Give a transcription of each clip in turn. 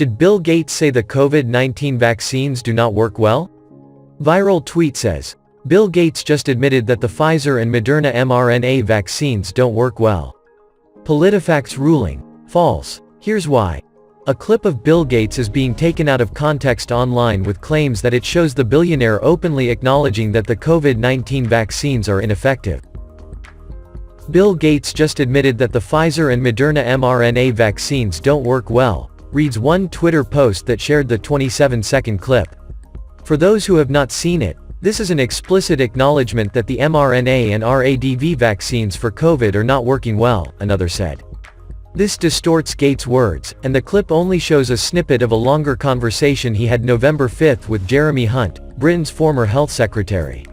Did Bill Gates say the COVID-19 vaccines do not work well? Viral tweet says, Bill Gates just admitted that the Pfizer and Moderna mRNA vaccines don't work well. PolitiFact's ruling, false. Here's why. A clip of Bill Gates is being taken out of context online with claims that it shows the billionaire openly acknowledging that the COVID-19 vaccines are ineffective. Bill Gates just admitted that the Pfizer and Moderna mRNA vaccines don't work well, reads one Twitter post that shared the 27-second clip. For those who have not seen it, this is an explicit acknowledgement that the mRNA and RADV vaccines for COVID are not working well, another said. This distorts Gates' words, and the clip only shows a snippet of a longer conversation he had November 5 with Jeremy Hunt, Britain's former health secretary.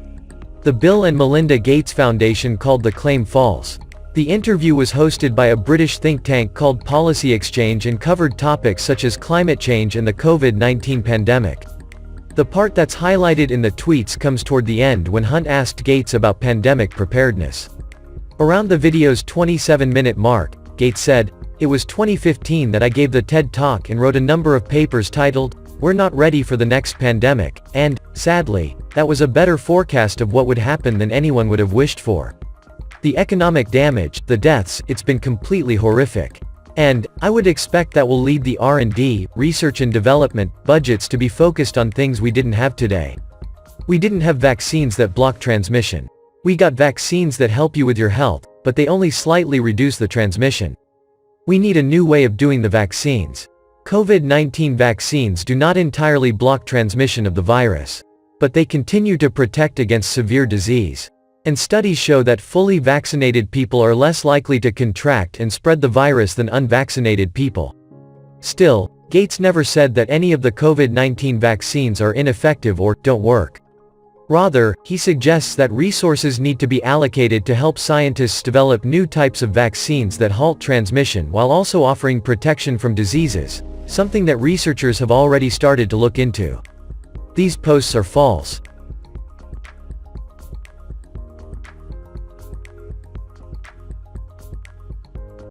The Bill and Melinda Gates Foundation called the claim false. The interview was hosted by a British think tank called Policy Exchange and covered topics such as climate change and the COVID-19 pandemic. The part that's highlighted in the tweets comes toward the end when Hunt asked Gates about pandemic preparedness. Around the video's 27-minute mark, Gates said, "It was 2015 that I gave the TED Talk and wrote a number of papers titled, 'We're Not Ready for the Next Pandemic,' and, sadly, that was a better forecast of what would happen than anyone would have wished for. The economic damage, the deaths, it's been completely horrific. And, I would expect that will lead the R&D, research and development, budgets to be focused on things we didn't have today. We didn't have vaccines that block transmission. We got vaccines that help you with your health, but they only slightly reduce the transmission. We need a new way of doing the vaccines. COVID-19 vaccines do not entirely block transmission of the virus. But they continue to protect against severe disease. And studies show that fully vaccinated people are less likely to contract and spread the virus than unvaccinated people. Still, Gates never said that any of the COVID-19 vaccines are ineffective or don't work. Rather, he suggests that resources need to be allocated to help scientists develop new types of vaccines that halt transmission while also offering protection from diseases, something that researchers have already started to look into. These posts are false.